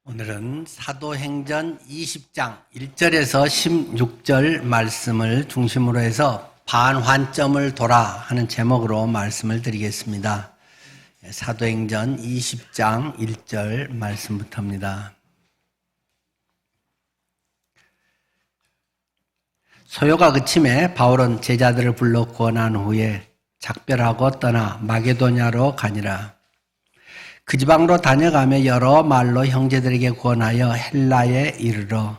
오늘은 사도행전 20장 1절에서 16절 말씀을 중심으로 해서 반환점을 돌아 하는 제목으로 말씀을 드리겠습니다. 사도행전 20장 1절 말씀부터입니다. 소요가 그침에 바울은 제자들을 불러 구원한 후에 작별하고 떠나 마게도냐로 가니라. 그 지방으로 다녀가며 여러 말로 형제들에게 구원하여 헬라에 이르러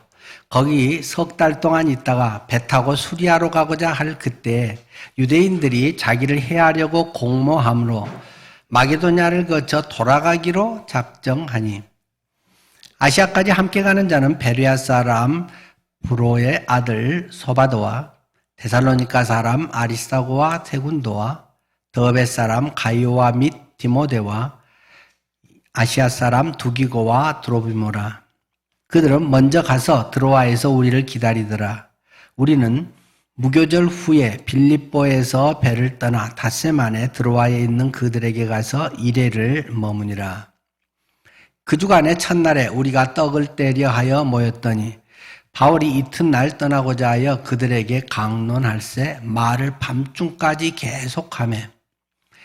거기 석 달 동안 있다가 배 타고 수리아로 가고자 할 그때 유대인들이 자기를 해하려고 공모함으로 마게도냐를 거쳐 돌아가기로 작정하니 아시아까지 함께 가는 자는 베레아 사람 브로의 아들 소바도와 데살로니가 사람 아리스타고와 세군도와 더베 사람 가이오와 및 디모데와 아시아 사람 두기고와 드로비모라. 그들은 먼저 가서 드로아에서 우리를 기다리더라. 우리는 무교절 후에 빌립보에서 배를 떠나 닷새 만에 드로아에 있는 그들에게 가서 이레를 머무니라. 그 주간의 첫날에 우리가 떡을 떼려 하여 모였더니 바울이 이튿날 떠나고자 하여 그들에게 강론할세 말을 밤중까지 계속하며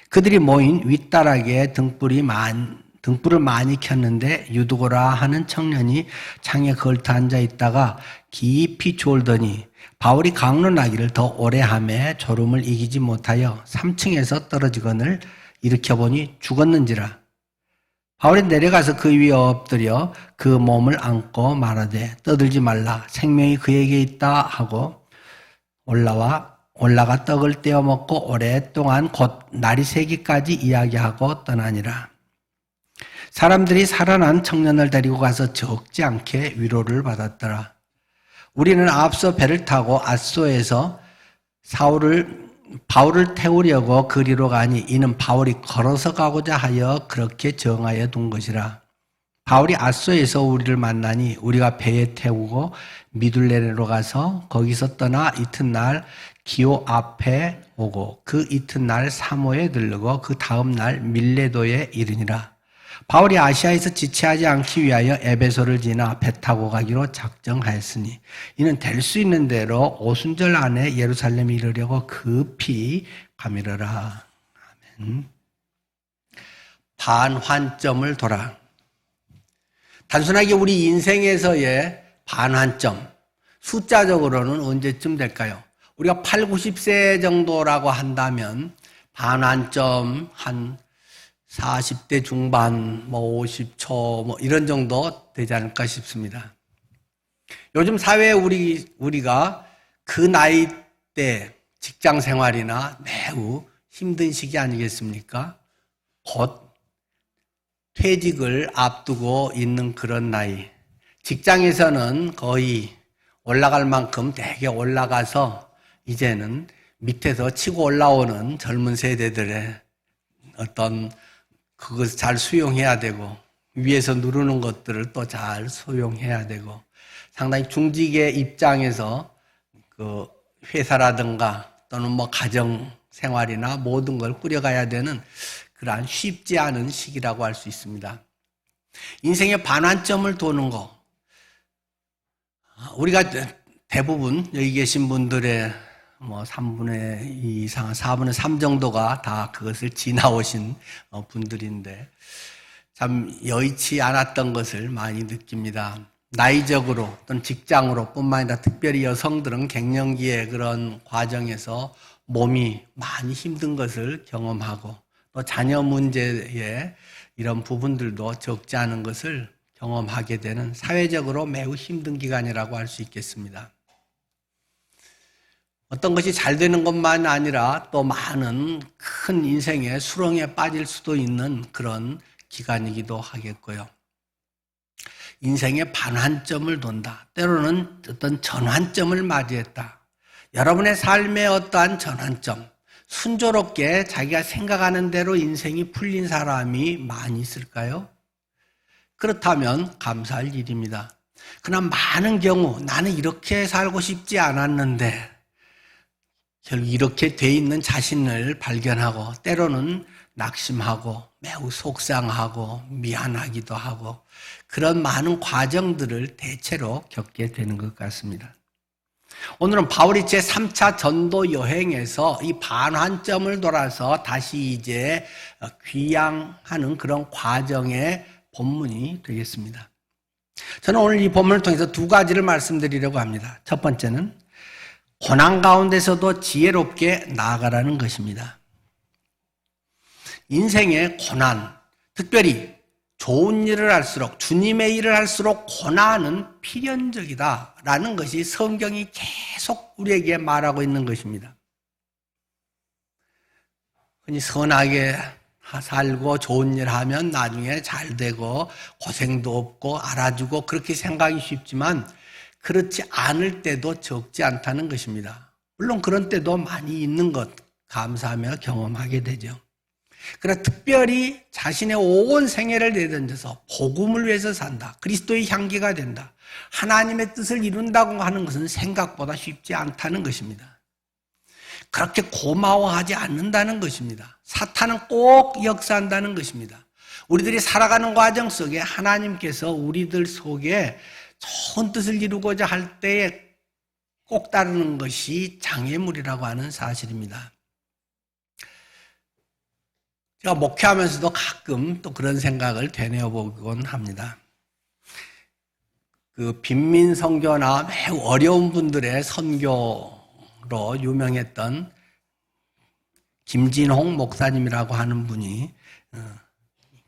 그들이 모인 윗다락에 등불을 많이 켰는데 유두고라 하는 청년이 창에 걸터 앉아 있다가 깊이 졸더니 바울이 강론하기를 더 오래 하며 졸음을 이기지 못하여 3층에서 떨어지거늘 일으켜보니 죽었는지라. 바울이 내려가서 그 위에 엎드려 그 몸을 안고 말하되 떠들지 말라 생명이 그에게 있다 하고 올라가 떡을 떼어 먹고 오랫동안 곧 날이 새기까지 이야기하고 떠나니라. 사람들이 살아난 청년을 데리고 가서 적지 않게 위로를 받았더라. 우리는 앞서 배를 타고 앗소에서 바울을 태우려고 그리로 가니 이는 바울이 걸어서 가고자 하여 그렇게 정하여 둔 것이라. 바울이 앗소에서 우리를 만나니 우리가 배에 태우고 미둘레네로 가서 거기서 떠나 이튿날 기오 앞에 오고 그 이튿날 사모에 들르고 그 다음 날 밀레도에 이르니라. 바울이 아시아에서 지체하지 않기 위하여 에베소를 지나 배 타고 가기로 작정하였으니 이는 될 수 있는 대로 오순절 안에 예루살렘에 이르려고 급히 가미르라. 아멘. 반환점을 돌아. 단순하게 우리 인생에서의 반환점, 숫자적으로는 언제쯤 될까요? 우리가 8, 90세 정도라고 한다면 반환점 한 40대 중반, 50초, 이런 정도 되지 않을까 싶습니다. 요즘 사회에 우리가 그 나이 때 직장 생활이나 매우 힘든 시기 아니겠습니까? 곧 퇴직을 앞두고 있는 그런 나이. 직장에서는 거의 올라갈 만큼 되게 올라가서 이제는 밑에서 치고 올라오는 젊은 세대들의 어떤 그것을 잘 수용해야 되고 위에서 누르는 것들을 또 잘 수용해야 되고 상당히 중직의 입장에서 그 회사라든가 또는 가정 생활이나 모든 걸 꾸려가야 되는 그러한 쉽지 않은 시기라고 할 수 있습니다. 인생의 반환점을 도는 거. 우리가 대부분 여기 계신 분들의 3분의 2 이상, 4분의 3 정도가 다 그것을 지나오신 분들인데 참 여의치 않았던 것을 많이 느낍니다. 나이적으로 또는 직장으로 뿐만 아니라 특별히 여성들은 갱년기의 그런 과정에서 몸이 많이 힘든 것을 경험하고 또 자녀 문제에 이런 부분들도 적지 않은 것을 경험하게 되는 사회적으로 매우 힘든 기간이라고 할 수 있겠습니다. 어떤 것이 잘 되는 것만 아니라 또 많은 큰 인생의 수렁에 빠질 수도 있는 그런 기간이기도 하겠고요. 인생의 반환점을 돈다. 때로는 어떤 전환점을 맞이했다. 여러분의 삶의 어떠한 전환점, 순조롭게 자기가 생각하는 대로 인생이 풀린 사람이 많이 있을까요? 그렇다면 감사할 일입니다. 그러나 많은 경우 나는 이렇게 살고 싶지 않았는데 결국 이렇게 돼 있는 자신을 발견하고 때로는 낙심하고 매우 속상하고 미안하기도 하고 그런 많은 과정들을 대체로 겪게 되는 것 같습니다. 오늘은 바울이 제3차 전도 여행에서 이 반환점을 돌아서 다시 이제 귀향하는 그런 과정의 본문이 되겠습니다. 저는 오늘 이 본문을 통해서 두 가지를 말씀드리려고 합니다. 첫 번째는 고난 가운데서도 지혜롭게 나아가라는 것입니다. 인생의 고난, 특별히 좋은 일을 할수록, 주님의 일을 할수록 고난은 필연적이다라는 것이 성경이 계속 우리에게 말하고 있는 것입니다. 흔히 선하게 살고 좋은 일 하면 나중에 잘 되고 고생도 없고 알아주고 그렇게 생각이 쉽지만 그렇지 않을 때도 적지 않다는 것입니다. 물론 그런 때도 많이 있는 것 감사하며 경험하게 되죠. 그러나 특별히 자신의 온 생애를 내던져서 복음을 위해서 산다. 그리스도의 향기가 된다. 하나님의 뜻을 이룬다고 하는 것은 생각보다 쉽지 않다는 것입니다. 그렇게 고마워하지 않는다는 것입니다. 사탄은 꼭 역사한다는 것입니다. 우리들이 살아가는 과정 속에 하나님께서 우리들 속에 좋은 뜻을 이루고자 할 때에 꼭 따르는 것이 장애물이라고 하는 사실입니다. 제가 목회하면서도 가끔 또 그런 생각을 되뇌어 보곤 합니다. 그 빈민 선교나 매우 어려운 분들의 선교로 유명했던 김진홍 목사님이라고 하는 분이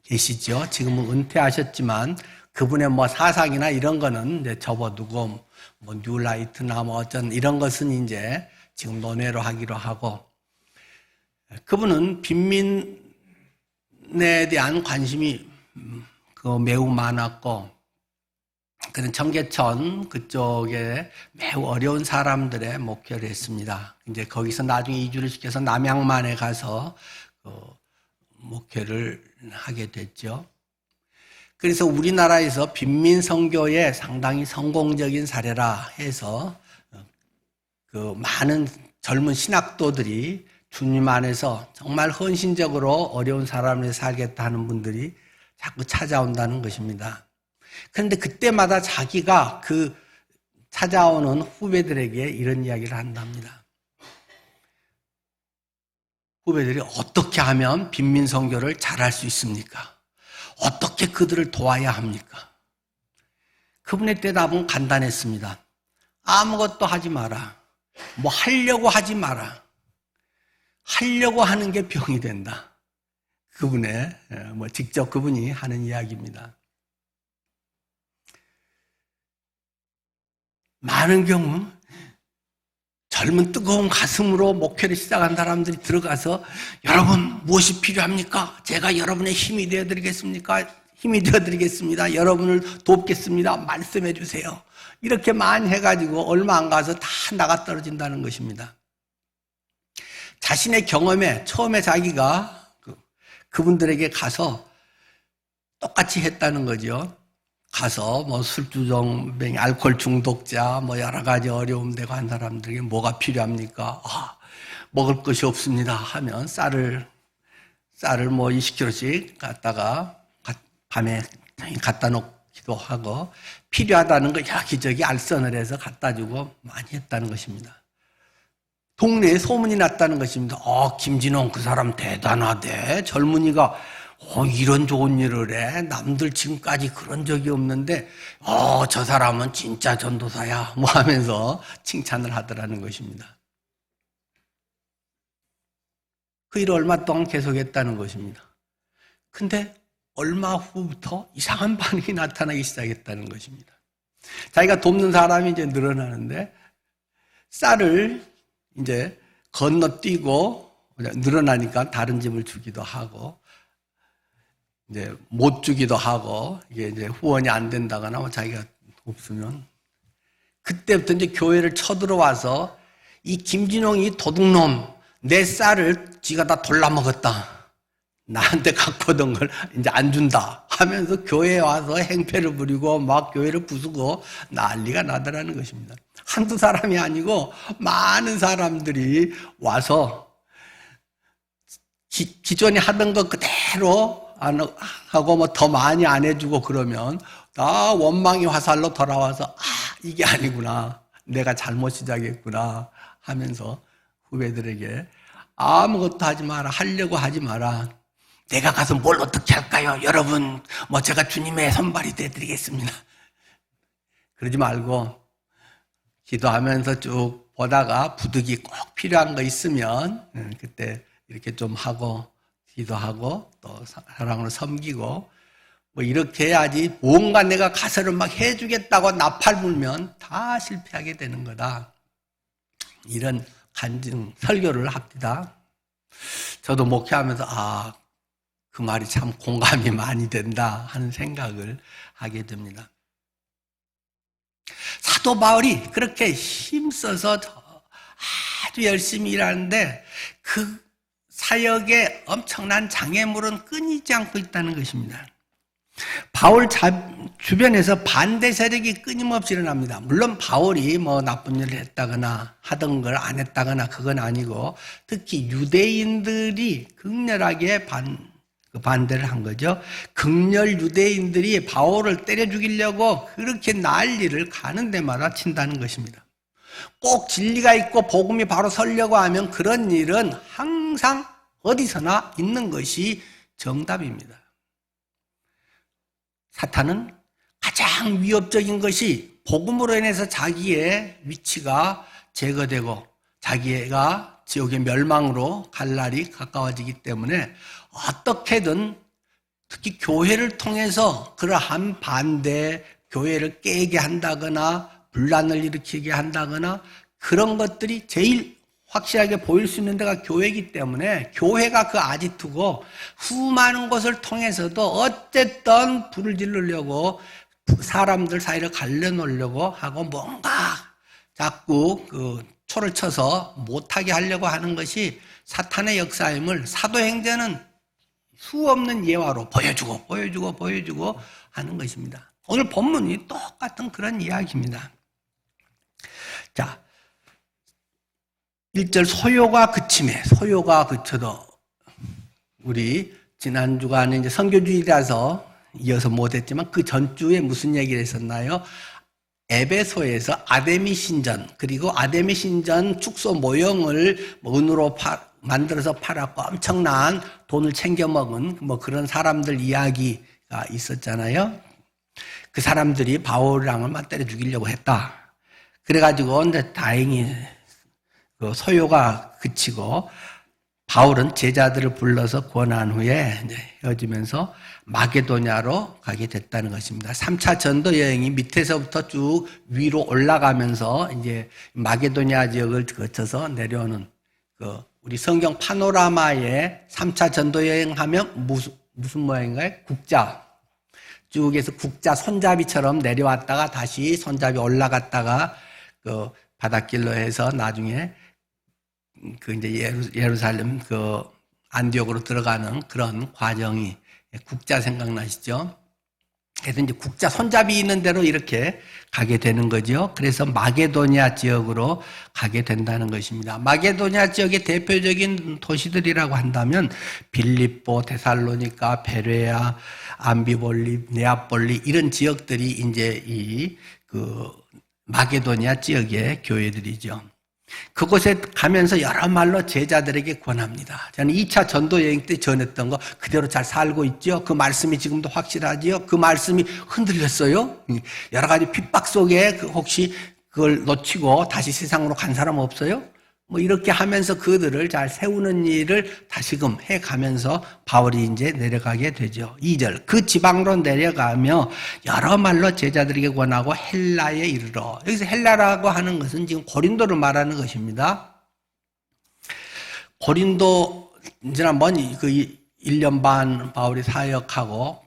계시죠. 지금은 은퇴하셨지만 그분의 뭐 사상이나 이런 거는 이제 접어두고 뭐 뉴라이트나 뭐 어쩐 이런 것은 이제 지금 논외로 하기로 하고 그분은 빈민 에 대한 관심이 매우 많았고 그는 청계천 그쪽에 매우 어려운 사람들의 목회를 했습니다. 이제 거기서 나중에 이주를 시켜서 남양만에 가서 목회를 하게 됐죠. 그래서 우리나라에서 빈민 선교의 상당히 성공적인 사례라 해서 그 많은 젊은 신학도들이 주님 안에서 정말 헌신적으로 어려운 사람을 살겠다 하는 분들이 자꾸 찾아온다는 것입니다. 그런데 그때마다 자기가 그 찾아오는 후배들에게 이런 이야기를 한답니다. 후배들이 어떻게 하면 빈민 선교를 잘할 수 있습니까? 어떻게 그들을 도와야 합니까? 그분의 대답은 간단했습니다. 아무것도 하지 마라. 뭐 하려고 하지 마라. 하려고 하는 게 병이 된다. 그분의 직접 그분이 하는 이야기입니다. 많은 경우 젊은 뜨거운 가슴으로 목회를 시작한 사람들이 들어가서 여러분 무엇이 필요합니까? 제가 여러분의 힘이 되어드리겠습니까? 힘이 되어드리겠습니다. 여러분을 돕겠습니다. 말씀해 주세요. 이렇게 많이 해가지고 얼마 안 가서 다 나가 떨어진다는 것입니다. 자신의 경험에 처음에 자기가 그분들에게 가서 똑같이 했다는 거죠. 가서 뭐 술주정뱅이, 알코올 중독자, 뭐 여러 가지 어려움 되고 한 사람들에게 뭐가 필요합니까? 먹을 것이 없습니다 하면 쌀을 뭐 20kg씩 갖다가 밤에 갖다 놓기도 하고 필요하다는 걸 여기저기 알선을 해서 갖다 주고 많이 했다는 것입니다. 동네에 소문이 났다는 것입니다. 김진홍 그 사람 대단하대. 젊은이가 이런 좋은 일을 해. 남들 지금까지 그런 적이 없는데 저 사람은 진짜 전도사야. 뭐 하면서 칭찬을 하더라는 것입니다. 그 일을 얼마 동안 계속했다는 것입니다. 근데 얼마 후부터 이상한 반응이 나타나기 시작했다는 것입니다. 자기가 돕는 사람이 이제 늘어나는데 쌀을 이제 건너뛰고 늘어나니까 다른 집을 주기도 하고 이제 못 주기도 하고 이게 이제 후원이 안 된다거나 뭐 자기가 없으면 그때부터 이제 교회를 쳐들어와서 이 김진홍이 도둑놈 내 쌀을 지가 다 돌라먹었다. 나한테 갖고 오던 걸 이제 안 준다 하면서 교회에 와서 행패를 부리고 막 교회를 부수고 난리가 나더라는 것입니다. 한두 사람이 아니고 많은 사람들이 와서 기존에 하던 것 그대로 안 하고 뭐 더 많이 안 해주고 그러면 다 원망의 화살로 돌아와서 이게 아니구나. 내가 잘못 시작했구나 하면서 후배들에게 아무것도 하지 마라. 하려고 하지 마라. 내가 가서 뭘 어떻게 할까요? 여러분, 뭐 제가 주님의 손발이 되어드리겠습니다. 그러지 말고 기도하면서 쭉 보다가 부득이 꼭 필요한 거 있으면 그때 이렇게 좀 하고 기도하고 또 사랑으로 섬기고 뭐 이렇게 해야지 뭔가 내가 가서를 막 해주겠다고 나팔 불면 다 실패하게 되는 거다. 이런 간증 설교를 합니다. 저도 목회하면서 그 말이 참 공감이 많이 된다 하는 생각을 하게 됩니다. 사도 바울이 그렇게 힘써서 아주 열심히 일하는데 그 사역에 엄청난 장애물은 끊이지 않고 있다는 것입니다. 바울 주변에서 반대 세력이 끊임없이 일어납니다. 물론 바울이 뭐 나쁜 일을 했다거나 하던 걸 안 했다거나 그건 아니고 특히 유대인들이 극렬하게 반대를 한 거죠. 극렬 유대인들이 바울을 때려 죽이려고 그렇게 난리를 가는 데마다 친다는 것입니다. 꼭 진리가 있고 복음이 바로 서려고 하면 그런 일은 항상 어디서나 있는 것이 정답입니다. 사탄은 가장 위협적인 것이 복음으로 인해서 자기의 위치가 제거되고 자기가 지옥의 멸망으로 갈 날이 가까워지기 때문에 어떻게든 특히 교회를 통해서 그러한 반대, 교회를 깨게 한다거나 분란을 일으키게 한다거나 그런 것들이 제일 확실하게 보일 수 있는 데가 교회이기 때문에 교회가 그 아지트고 수많은 것을 통해서도 어쨌든 불을 지르려고 사람들 사이를 갈라놓으려고 하고 뭔가 자꾸 그 초를 쳐서 못하게 하려고 하는 것이 사탄의 역사임을 사도행전은 수없는 예화로 보여주고 하는 것입니다. 오늘 본문이 똑같은 그런 이야기입니다. 자, 1절 소요가 그침에 소요가 그쳐도 우리 지난 주간에 이제 선교주일이라서 이어서 못했지만 그 전주에 무슨 얘기를 했었나요? 에베소에서 아데미 신전 그리고 아데미 신전 축소 모형을 은으로 만들어서 팔았고 엄청난 돈을 챙겨 먹은 뭐 그런 사람들 이야기가 있었잖아요. 그 사람들이 바울랑을 맞때려 죽이려고 했다. 그래가지고 근데 다행히 그 소요가 그치고 바울은 제자들을 불러서 권한 후에 이제 헤어지면서 마게도냐로 가게 됐다는 것입니다. 3차 전도 여행이 밑에서부터 쭉 위로 올라가면서 이제 마게도냐 지역을 거쳐서 내려오는 그 우리 성경 파노라마에 3차 전도 여행하면 무슨 모양인가요? 국자. 쭉 해서 국자 손잡이처럼 내려왔다가 다시 손잡이 올라갔다가 그 바닷길로 해서 나중에 그 이제 예루살렘 그 안디옥으로 들어가는 그런 과정이 국자 생각나시죠? 그래서 이제 국자 손잡이 있는 대로 이렇게 가게 되는 거죠. 그래서 마게도냐 지역으로 가게 된다는 것입니다. 마게도냐 지역의 대표적인 도시들이라고 한다면 빌립보, 데살로니가, 베레아, 암비볼리, 네아폴리 이런 지역들이 이제 이 그 마게도냐 지역의 교회들이죠. 그곳에 가면서 여러 말로 제자들에게 권합니다. 저는 2차 전도 여행 때 전했던 거 그대로 잘 살고 있죠. 그 말씀이 지금도 확실하지요. 그 말씀이 흔들렸어요. 여러 가지 핍박 속에 혹시 그걸 놓치고 다시 세상으로 간 사람 없어요? 뭐 이렇게 하면서 그들을 잘 세우는 일을 다시금 해가면서 바울이 이제 내려가게 되죠. 2절 그 지방으로 내려가며 여러 말로 제자들에게 권하고 헬라에 이르러. 여기서 헬라라고 하는 것은 지금 고린도를 말하는 것입니다. 고린도 지난번 그 1년 반 바울이 사역하고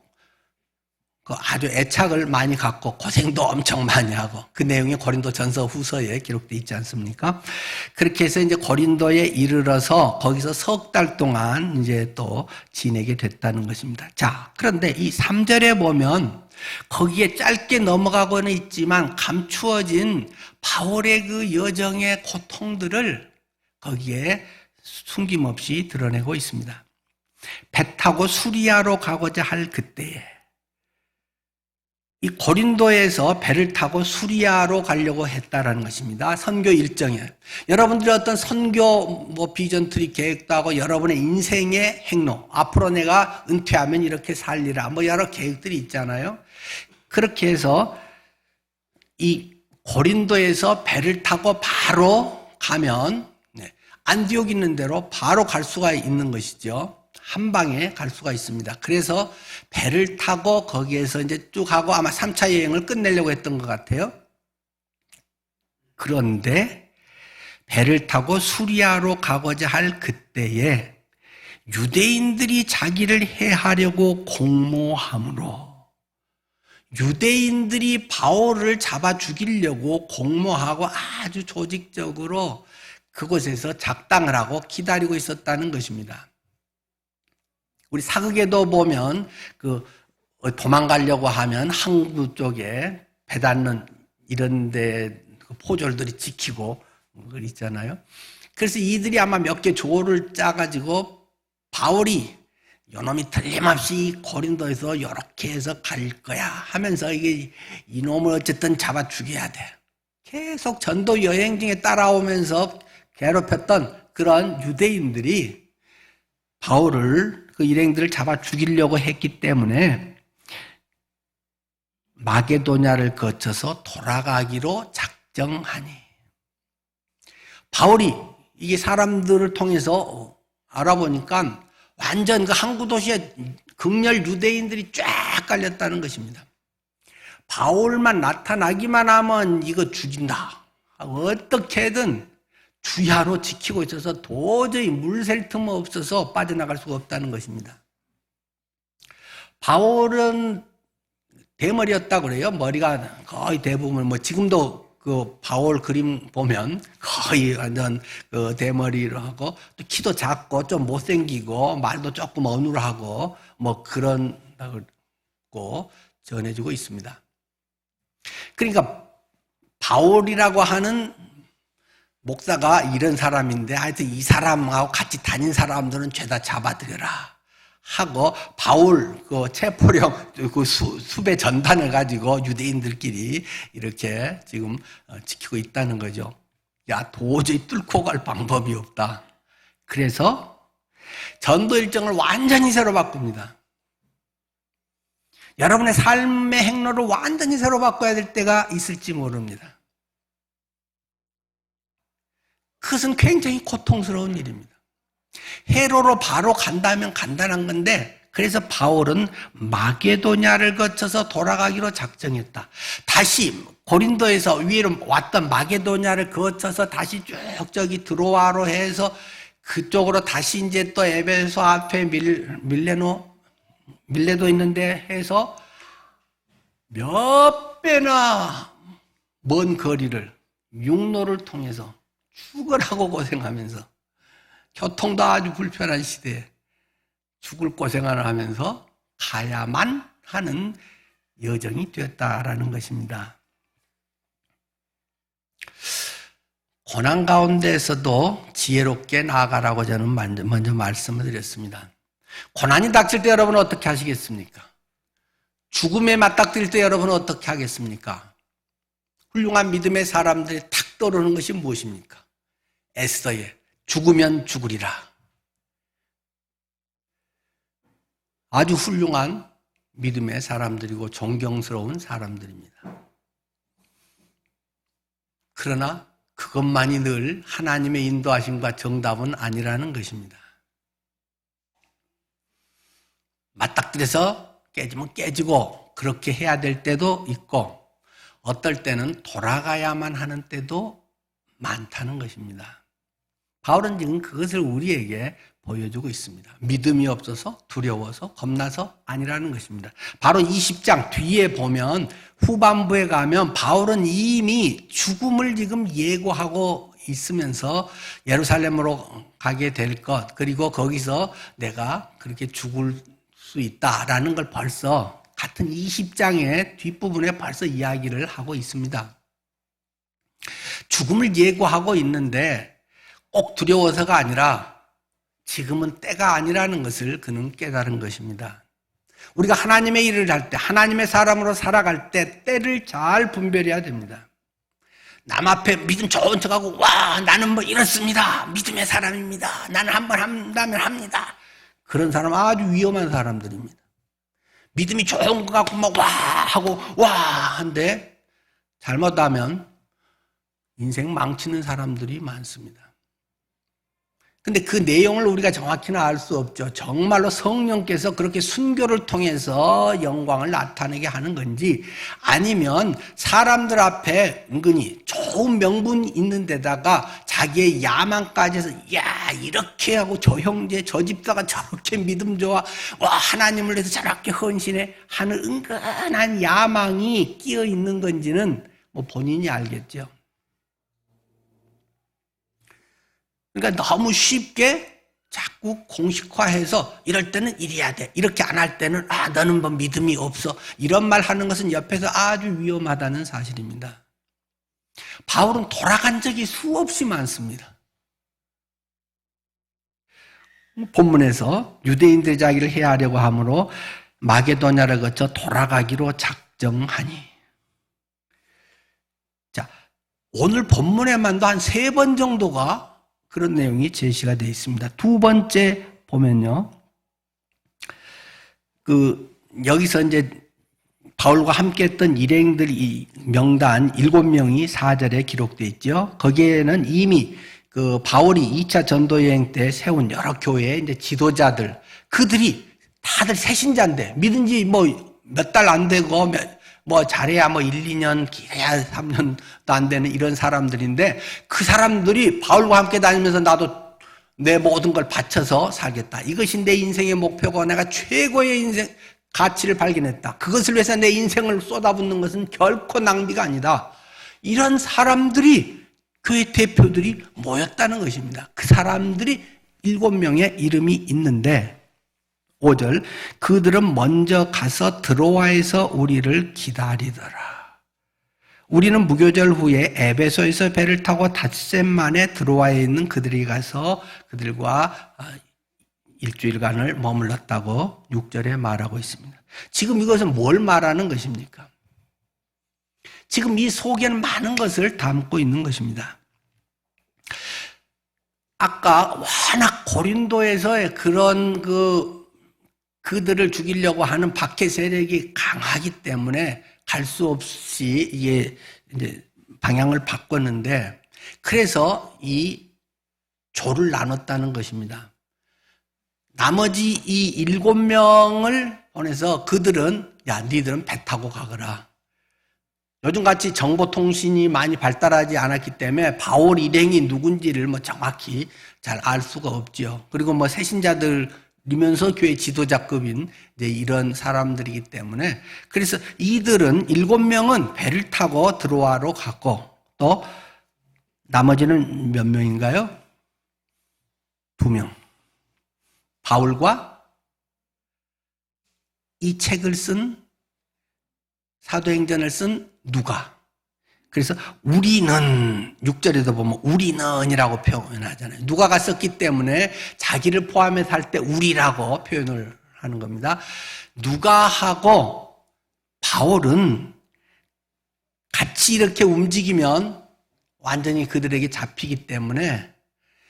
그 아주 애착을 많이 갖고 고생도 엄청 많이 하고 그 내용이 고린도 전서 후서에 기록되어 있지 않습니까? 그렇게 해서 이제 고린도에 이르러서 거기서 석 달 동안 이제 또 지내게 됐다는 것입니다. 자, 그런데 이 3절에 보면 거기에 짧게 넘어가고는 있지만 감추어진 바울의 그 여정의 고통들을 거기에 숨김없이 드러내고 있습니다. 배 타고 수리아로 가고자 할 그때에 이 고린도에서 배를 타고 수리아로 가려고 했다라는 것입니다. 선교 일정에 여러분들의 어떤 선교 비전 트립 계획도 하고 여러분의 인생의 행로 앞으로 내가 은퇴하면 이렇게 살리라 여러 계획들이 있잖아요. 그렇게 해서 이 고린도에서 배를 타고 바로 가면 안디옥 있는 대로 바로 갈 수가 있는 것이죠. 한 방에 갈 수가 있습니다. 그래서 배를 타고 거기에서 이제 쭉 하고 아마 3차 여행을 끝내려고 했던 것 같아요. 그런데 배를 타고 수리아로 가고자 할 그때에 유대인들이 자기를 해하려고 공모함으로 유대인들이 바울을 잡아 죽이려고 공모하고 아주 조직적으로 그곳에서 작당을 하고 기다리고 있었다는 것입니다. 우리 사극에도 보면 도망가려고 하면 항구 쪽에 배 닿는 이런 데 포졸들이 지키고 있잖아요. 그래서 이들이 아마 몇 개 조를 짜가지고 바울이 요놈이 틀림없이 고린도에서 이렇게 해서 갈 거야 하면서 이놈을 어쨌든 잡아 죽여야 돼. 계속 전도 여행 중에 따라오면서 괴롭혔던 그런 유대인들이 바울을 그 일행들을 잡아 죽이려고 했기 때문에 마게도냐를 거쳐서 돌아가기로 작정하니 바울이 이게 사람들을 통해서 알아보니까 완전 그 항구 도시에 극렬 유대인들이 쫙 깔렸다는 것입니다. 바울만 나타나기만 하면 이거 죽인다. 어떻게든 주야로 지키고 있어서 도저히 물샐 틈 없어서 빠져나갈 수가 없다는 것입니다. 바울은 대머리였다고 그래요. 머리가 거의 대부분 지금도 그 바울 그림 보면 거의 완전 그 대머리로 하고 또 키도 작고 좀 못생기고 말도 조금 어눌하고 그런다고 전해지고 있습니다. 그러니까 바울이라고 하는 목사가 이런 사람인데 하여튼 이 사람하고 같이 다닌 사람들은 죄다 잡아들여라 하고 바울 그 체포령 그 수배 전단을 가지고 유대인들끼리 이렇게 지금 지키고 있다는 거죠. 야, 도저히 뚫고 갈 방법이 없다. 그래서 전도 일정을 완전히 새로 바꿉니다. 여러분의 삶의 행로를 완전히 새로 바꿔야 될 때가 있을지 모릅니다. 그것은 굉장히 고통스러운 일입니다. 회로로 바로 간다면 간단한 건데 그래서 바울은 마게도냐를 거쳐서 돌아가기로 작정했다. 다시 고린도에서 위로 왔던 마게도냐를 거쳐서 다시 쭉 저기 드로아로 해서 그쪽으로 다시 이제 또 에베소 앞에 밀레도 있는데 해서 몇 배나 먼 거리를 육로를 통해서 죽으라고 고생하면서 교통도 아주 불편한 시대에 죽을 고생을 하면서 가야만 하는 여정이 되었다라는 것입니다. 고난 가운데에서도 지혜롭게 나아가라고 저는 먼저 말씀을 드렸습니다. 고난이 닥칠 때 여러분은 어떻게 하시겠습니까? 죽음에 맞닥뜨릴 때 여러분은 어떻게 하겠습니까? 훌륭한 믿음의 사람들이 탁 떠오르는 것이 무엇입니까? 에스더의 죽으면 죽으리라. 아주 훌륭한 믿음의 사람들이고 존경스러운 사람들입니다. 그러나 그것만이 늘 하나님의 인도하심과 정답은 아니라는 것입니다. 맞닥뜨려서 깨지면 깨지고 그렇게 해야 될 때도 있고 어떨 때는 돌아가야만 하는 때도 많다는 것입니다. 바울은 지금 그것을 우리에게 보여주고 있습니다. 믿음이 없어서 두려워서 겁나서 아니라는 것입니다. 바로 20장 뒤에 보면 후반부에 가면 바울은 이미 죽음을 지금 예고하고 있으면서 예루살렘으로 가게 될 것 그리고 거기서 내가 그렇게 죽을 수 있다라는 걸 벌써 같은 20장의 뒷부분에 벌써 이야기를 하고 있습니다. 죽음을 예고하고 있는데 꼭 두려워서가 아니라 지금은 때가 아니라는 것을 그는 깨달은 것입니다. 우리가 하나님의 일을 할 때, 하나님의 사람으로 살아갈 때 때를 잘 분별해야 됩니다. 남 앞에 믿음 좋은 척하고 와 나는 뭐 이렇습니다. 믿음의 사람입니다. 나는 한번 한다면 합니다. 그런 사람 아주 위험한 사람들입니다. 믿음이 좋은 것 같고 막 와 하고 와 한데 잘못하면 인생 망치는 사람들이 많습니다. 근데 그 내용을 우리가 정확히는 알 수 없죠. 정말로 성령께서 그렇게 순교를 통해서 영광을 나타내게 하는 건지 아니면 사람들 앞에 은근히 좋은 명분 있는 데다가 자기의 야망까지 해서 야 이렇게 하고 저 형제 저 집사가 저렇게 믿음 좋아 와 하나님을 위해서 저렇게 헌신해 하는 은근한 야망이 끼어 있는 건지는 뭐 본인이 알겠죠. 그러니까 너무 쉽게 자꾸 공식화해서 이럴 때는 이래야 돼. 이렇게 안 할 때는 너는 뭐 믿음이 없어. 이런 말 하는 것은 옆에서 아주 위험하다는 사실입니다. 바울은 돌아간 적이 수없이 많습니다. 본문에서 유대인들이 자기를 해하려고 하므로 마게도냐를 거쳐 돌아가기로 작정하니. 자, 오늘 본문에만도 한 3번 정도가 그런 내용이 제시가 되어 있습니다. 두 번째 보면요. 여기서 이제 바울과 함께 했던 일행들 명단 7명이 4절에 기록되어 있죠. 거기에는 이미 바울이 2차 전도 여행 때 세운 여러 교회의 이제 지도자들, 그들이 다들 새신자인데, 믿은 지 몇 달 안 되고, 잘해야 1, 2년, 길어야 3년도 안 되는 이런 사람들인데 그 사람들이 바울과 함께 다니면서 나도 내 모든 걸 바쳐서 살겠다. 이것이 내 인생의 목표고 내가 최고의 인생 가치를 발견했다. 그것을 위해서 내 인생을 쏟아붓는 것은 결코 낭비가 아니다. 이런 사람들이 교회 대표들이 모였다는 것입니다. 그 사람들이 7명의 이름이 있는데 5절 그들은 먼저 가서 드로아에서 우리를 기다리더라. 우리는 무교절 후에 에베소에서 배를 타고 닷새 만에 드로아에 있는 그들이 가서 그들과 일주일간을 머물렀다고 6절에 말하고 있습니다. 지금 이것은 뭘 말하는 것입니까? 지금 이 속에는 많은 것을 담고 있는 것입니다. 아까 워낙 고린도에서의 그런 그들을 죽이려고 하는 박해 세력이 강하기 때문에 갈 수 없이 이게 이제 방향을 바꿨는데 그래서 이 조를 나눴다는 것입니다. 나머지 이 7명을 보내서 그들은 야 니들은 배 타고 가거라. 요즘같이 정보통신이 많이 발달하지 않았기 때문에 바울 일행이 누군지를 정확히 잘 알 수가 없죠. 그리고 새신자들이면서 교회 지도자급인 이제 이런 사람들이기 때문에 그래서 이들은 7명은 배를 타고 드로아로 갔고 또 나머지는 몇 명인가요? 2명. 바울과 이 책을 쓴 사도행전을 쓴 누가. 그래서 우리는 6절에도 보면 우리는이라고 표현하잖아요. 누가가 썼기 때문에 자기를 포함해서 할 때 우리라고 표현을 하는 겁니다. 누가하고 바울은 같이 이렇게 움직이면 완전히 그들에게 잡히기 때문에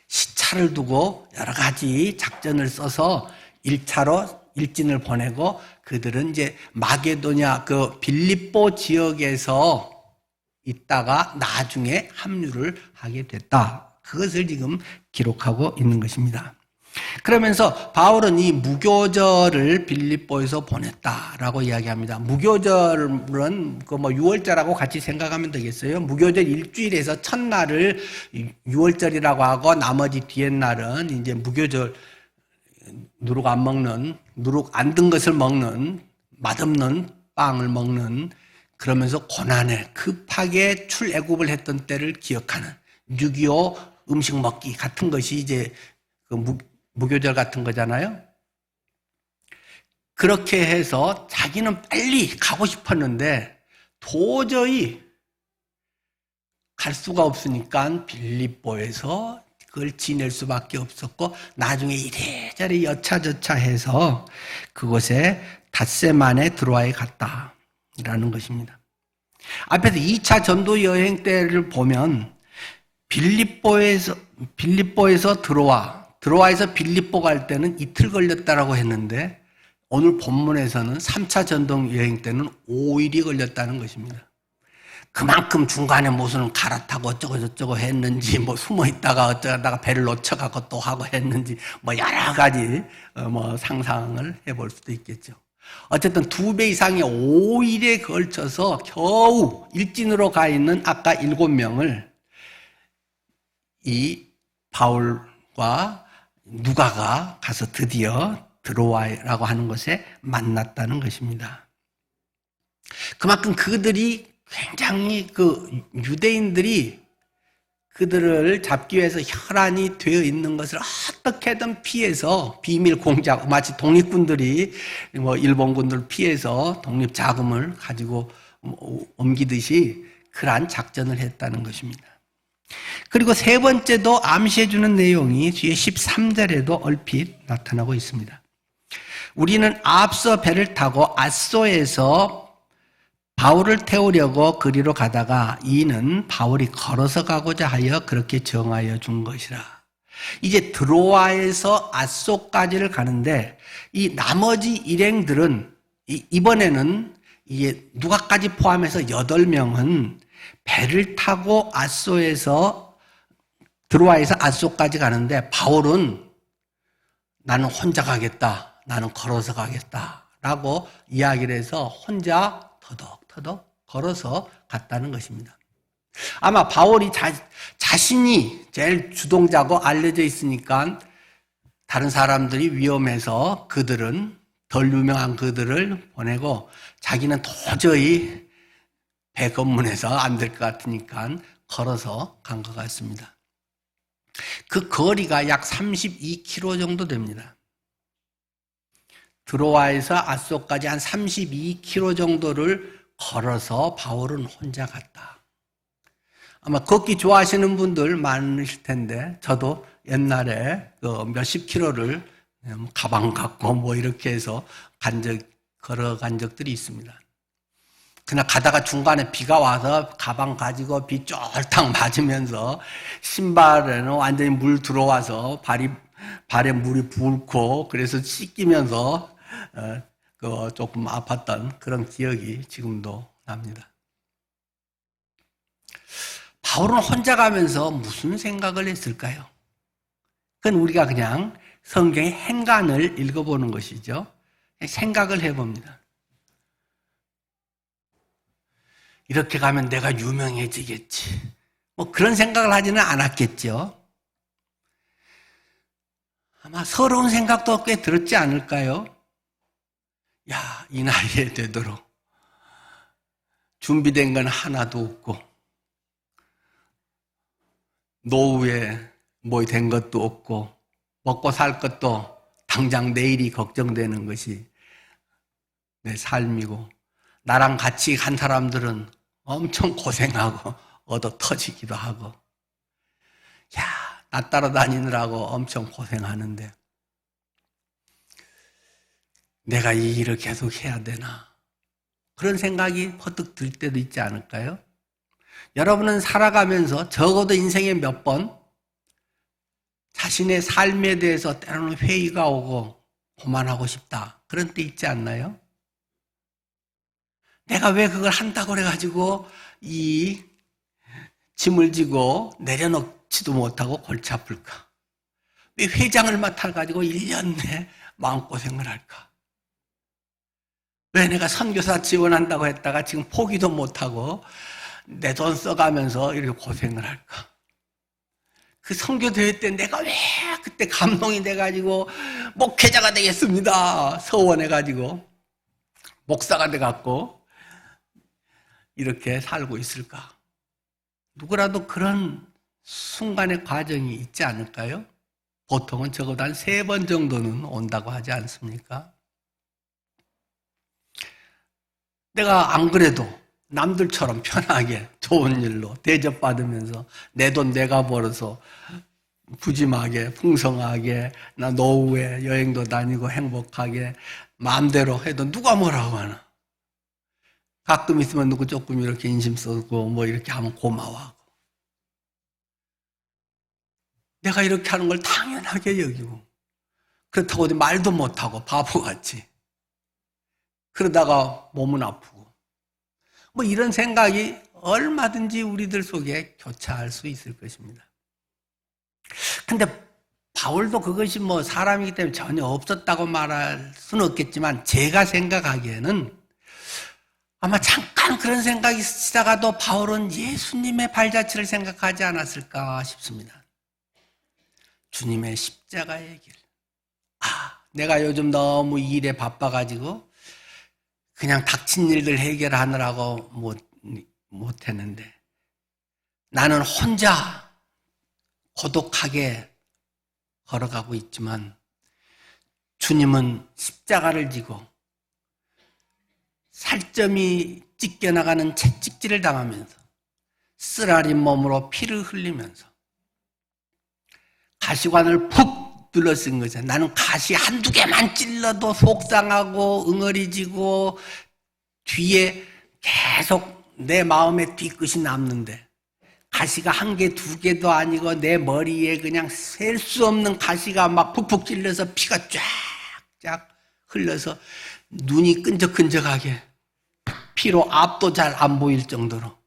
시차를 두고 여러 가지 작전을 써서 1차로 일진을 보내고 그들은 이제 마게도냐 빌립보 지역에서 있다가 나중에 합류를 하게 됐다. 그것을 지금 기록하고 있는 것입니다. 그러면서 바울은 이 무교절을 빌립보에서 보냈다라고 이야기합니다. 무교절은 6월절하고 같이 생각하면 되겠어요. 무교절 일주일에서 첫날을 6월절이라고 하고 나머지 뒤에 날은 이제 무교절 누룩 안 먹는, 누룩 안 든 것을 먹는, 맛없는 빵을 먹는 그러면서 고난에 급하게 출애굽을 했던 때를 기억하는 6.25 음식 먹기 같은 것이 이제 무교절 같은 거잖아요. 그렇게 해서 자기는 빨리 가고 싶었는데 도저히 갈 수가 없으니까 빌립보에서 그걸 지낼 수밖에 없었고 나중에 이래저래 여차저차해서 그곳에 닷새 만에 드로아에 갔다라는 것입니다. 앞에서 2차 전도 여행 때를 보면 빌립보에서 드로아에서 빌립보 갈 때는 이틀 걸렸다라고 했는데 오늘 본문에서는 3차 전도 여행 때는 5일이 걸렸다는 것입니다. 그만큼 중간에 무슨 갈아타고 어쩌고 했는지, 숨어 있다가 어쩌다가 배를 놓쳐가고 또 하고 했는지, 여러 가지, 상상을 해볼 수도 있겠죠. 어쨌든 2배 이상의 5일에 걸쳐서 겨우 일진으로 가 있는 아까 7명을 이 바울과 누가가 가서 드디어 드로아라고 하는 곳에 만났다는 것입니다. 그만큼 그들이 굉장히 유대인들이 그들을 잡기 위해서 혈안이 되어 있는 것을 어떻게든 피해서 비밀 공작, 마치 독립군들이 일본군들 피해서 독립 자금을 가지고 옮기듯이 그러한 작전을 했다는 것입니다. 그리고 세 번째도 암시해주는 내용이 뒤에 13절에도 얼핏 나타나고 있습니다. 우리는 앞서 배를 타고 아소에서 바울을 태우려고 그리로 가다가 이는 바울이 걸어서 가고자 하여 그렇게 정하여 준 것이라. 이제 드로아에서 아소까지를 가는데 이 나머지 일행들은 이번에는 이게 누가까지 포함해서 8명은 배를 타고 드로아에서 아소까지 가는데 바울은 나는 혼자 가겠다. 나는 걸어서 가겠다. 라고 이야기를 해서 혼자 터덕터덕 걸어서 갔다는 것입니다. 아마 바울이 자신이 제일 주동자고 알려져 있으니까 다른 사람들이 위험해서 덜 유명한 그들을 보내고 자기는 도저히 배 검문해서 안 될 것 같으니까 걸어서 간 것 같습니다. 그 거리가 약 32km 정도 됩니다. 드로아에서 아소까지 한 32km 정도를 걸어서 바울은 혼자 갔다. 아마 걷기 좋아하시는 분들 많으실 텐데 저도 옛날에 몇십 킬로를 가방 갖고 이렇게 해서 걸어간 적들이 있습니다. 그냥 가다가 중간에 비가 와서 가방 가지고 비 쫄딱 맞으면서 신발에는 완전히 물 들어와서 발에 물이 붓고 그래서 씻기면서 조금 아팠던 그런 기억이 지금도 납니다. 바울은 혼자 가면서 무슨 생각을 했을까요? 그건 우리가 그냥 성경의 행간을 읽어보는 것이죠. 생각을 해봅니다. 이렇게 가면 내가 유명해지겠지. 그런 생각을 하지는 않았겠죠. 아마 서러운 생각도 꽤 들었지 않을까요? 야, 이 나이에 되도록 준비된 건 하나도 없고 노후에 된 것도 없고 먹고 살 것도 당장 내일이 걱정되는 것이 내 삶이고 나랑 같이 간 사람들은 엄청 고생하고 얻어 터지기도 하고 나 따라다니느라고 엄청 고생하는데 내가 이 일을 계속 해야 되나 그런 생각이 퍼뜩 들 때도 있지 않을까요? 여러분은 살아가면서 적어도 인생에 몇 번 자신의 삶에 대해서 때로는 회의가 오고 그만하고 싶다 그런 때 있지 않나요? 내가 왜 그걸 한다고 그래가지고 이 짐을 지고 내려놓지도 못하고 골치 아플까? 왜 회장을 맡아가지고 1년 내 마음고생을 할까? 왜 내가 선교사 지원한다고 했다가 지금 포기도 못하고 내 돈 써가면서 이렇게 고생을 할까? 그 선교대회 때 내가 왜 그때 감동이 돼가지고 목회자가 되겠습니다. 서원해가지고 목사가 돼갖고 이렇게 살고 있을까? 누구라도 그런 순간의 과정이 있지 않을까요? 보통은 적어도 한 3번 정도는 온다고 하지 않습니까? 내가 안 그래도 남들처럼 편하게 좋은 일로 대접받으면서 내 돈 내가 벌어서 부짐하게, 풍성하게, 나 노후에 여행도 다니고 행복하게 마음대로 해도 누가 뭐라고 하나. 가끔 있으면 누구 조금 이렇게 인심 쓰고 뭐 이렇게 하면 고마워하고. 내가 이렇게 하는 걸 당연하게 여기고. 그렇다고 어디 말도 못하고 바보같이. 그러다가 몸은 아프고. 뭐 이런 생각이 얼마든지 우리들 속에 교차할 수 있을 것입니다. 근데 바울도 그것이 뭐 사람이기 때문에 전혀 없었다고 말할 수는 없겠지만 제가 생각하기에는 아마 잠깐 그런 생각이 있다가도 바울은 예수님의 발자취를 생각하지 않았을까 싶습니다. 주님의 십자가의 길. 내가 요즘 너무 일에 바빠가지고 그냥 닥친 일들 해결하느라고 못했는데 나는 혼자 고독하게 걸어가고 있지만 주님은 십자가를 지고 살점이 찢겨나가는 채찍질을 당하면서 쓰라린 몸으로 피를 흘리면서 가시관을 푹 둘러쓴 거죠. 나는 가시 한두 개만 찔러도 속상하고 응어리지고 뒤에 계속 내 마음의 뒤끝이 남는데 가시가 한 개, 두 개도 아니고 내 머리에 그냥 셀 수 없는 가시가 막 푹푹 찔려서 피가 쫙쫙 흘러서 눈이 끈적끈적하게 피로 앞도 잘 안 보일 정도로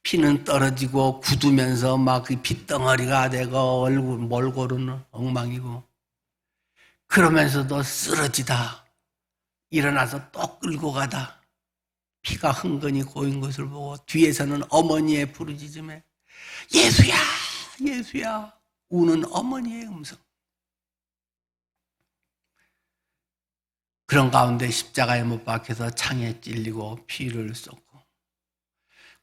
피는 떨어지고 굳으면서 막 그 핏덩어리가 되고 얼굴 몰골은 엉망이고 그러면서도 쓰러지다 일어나서 또 끌고 가다 피가 흥건히 고인 것을 보고 뒤에서는 어머니의 부르짖음에 예수야 예수야 우는 어머니의 음성. 그런 가운데 십자가에 못 박혀서 창에 찔리고 피를 쏟고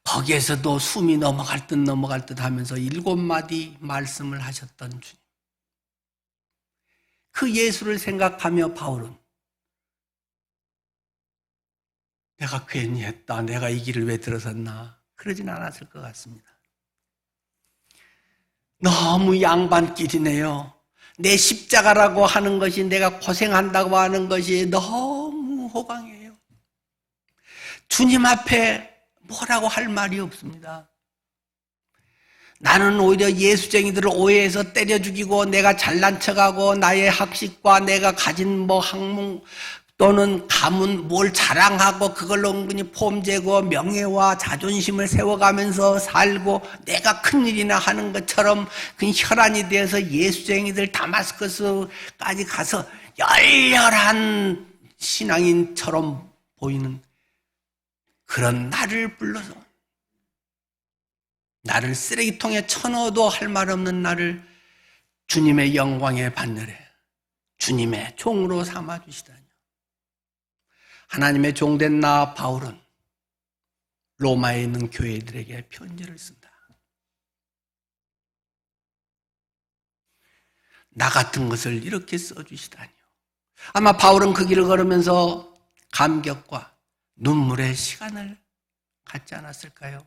거기에서도 숨이 넘어갈 듯 하면서 7마디 말씀을 하셨던 주님. 그 예수를 생각하며 바울은 내가 괜히 했다. 내가 이 길을 왜 들어섰나. 그러진 않았을 것 같습니다. 너무 양반길이네요. 내 십자가라고 하는 것이 내가 고생한다고 하는 것이 너무 호강해요. 주님 앞에 뭐라고 할 말이 없습니다. 나는 오히려 예수쟁이들을 오해해서 때려 죽이고 내가 잘난 척하고 나의 학식과 내가 가진 뭐 학문 또는 가문 뭘 자랑하고 그걸로 은근히 폼재고 명예와 자존심을 세워가면서 살고 내가 큰일이나 하는 것처럼 그 혈안이 되어서 예수쟁이들 다마스커스까지 가서 열렬한 신앙인처럼 보이는 그런 나를 불러서 나를 쓰레기통에 쳐넣어도 할 말 없는 나를 주님의 영광의 반열에 주님의 종으로 삼아주시다니. 하나님의 종된 나 바울은 로마에 있는 교회들에게 편지를 쓴다. 나 같은 것을 이렇게 써주시다니요. 아마 바울은 그 길을 걸으면서 감격과 눈물의 시간을 갖지 않았을까요?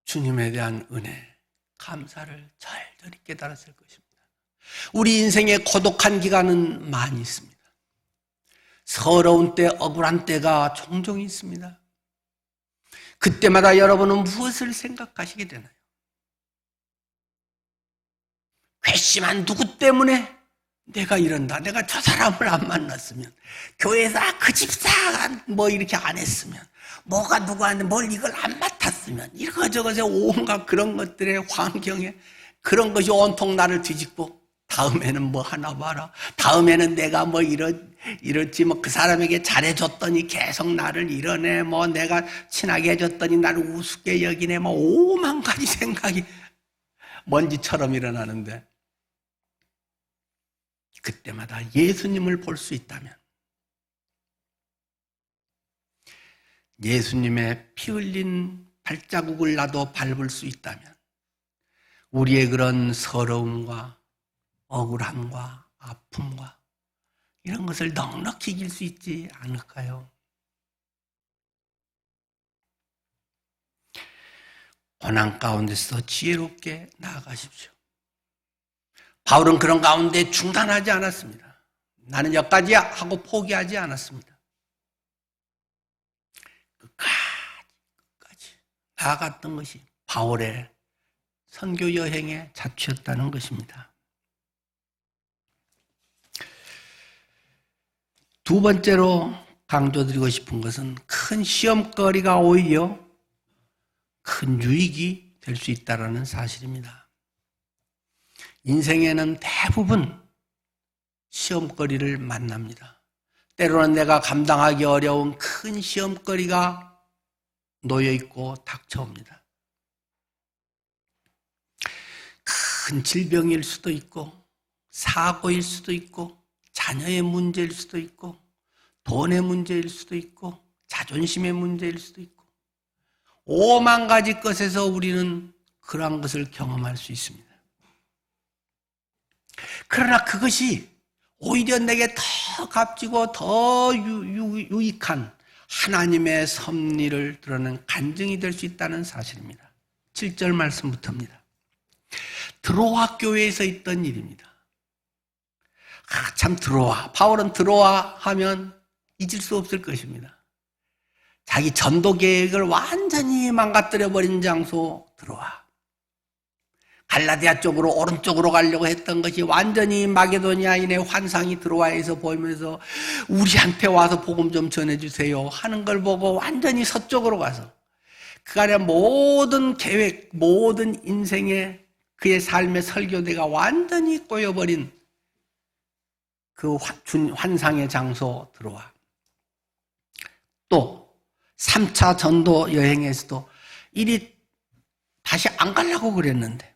주님에 대한 은혜, 감사를 절절히 깨달았을 것입니다. 우리 인생에 고독한 기간은 많이 있습니다. 서러운 때, 억울한 때가 종종 있습니다. 그때마다 여러분은 무엇을 생각하시게 되나요? 괘씸한 누구 때문에 내가 이런다. 내가 저 사람을 안 만났으면, 교회에서 그 집사가 뭐 이렇게 안 했으면, 뭐가 누구한테 뭘 이걸 안 맡았으면, 이거저거저 온갖 그런 것들의 환경에 그런 것이 온통 나를 뒤집고, 다음에는 뭐 하나 봐라. 다음에는 내가 뭐 이렇지 뭐 그 사람에게 잘해줬더니 계속 나를 이러네. 뭐 내가 친하게 해줬더니 나를 우습게 여기네. 뭐 오만 가지 생각이 먼지처럼 일어나는데 그때마다 예수님을 볼 수 있다면 예수님의 피 흘린 발자국을 나도 밟을 수 있다면 우리의 그런 서러움과 억울함과 아픔과 이런 것을 넉넉히 이길 수 있지 않을까요? 고난 가운데서 지혜롭게 나아가십시오. 바울은 그런 가운데 중단하지 않았습니다. 나는 여기까지 하고 포기하지 않았습니다. 끝까지 나아갔던 것이 바울의 선교 여행의 자취였다는 것입니다. 두 번째로 강조드리고 싶은 것은 큰 시험거리가 오히려 큰 유익이 될 수 있다는 사실입니다. 인생에는 대부분 시험거리를 만납니다. 때로는 내가 감당하기 어려운 큰 시험거리가 놓여있고 닥쳐옵니다. 큰 질병일 수도 있고 사고일 수도 있고 자녀의 문제일 수도 있고 돈의 문제일 수도 있고 자존심의 문제일 수도 있고 오만 가지 것에서 우리는 그러한 것을 경험할 수 있습니다. 그러나 그것이 오히려 내게 더 값지고 더 유익한 하나님의 섭리를 드러내는 간증이 될 수 있다는 사실입니다. 7절 말씀부터입니다. 드로아 교회에서 있던 일입니다. 참 드로아, 바울은 드로아 하면 잊을 수 없을 것입니다. 자기 전도 계획을 완전히 망가뜨려버린 장소 드로아. 갈라디아 쪽으로 오른쪽으로 가려고 했던 것이 완전히 마게도니아인의 환상이 드로아에서 보이면서 우리한테 와서 복음 좀 전해주세요 하는 걸 보고 완전히 서쪽으로 가서 그 안에 모든 계획, 모든 인생의 그의 삶의 설교대가 완전히 꼬여버린 그 환상의 장소 드로아. 또 3차 전도 여행에서도 이리 다시 안 가려고 그랬는데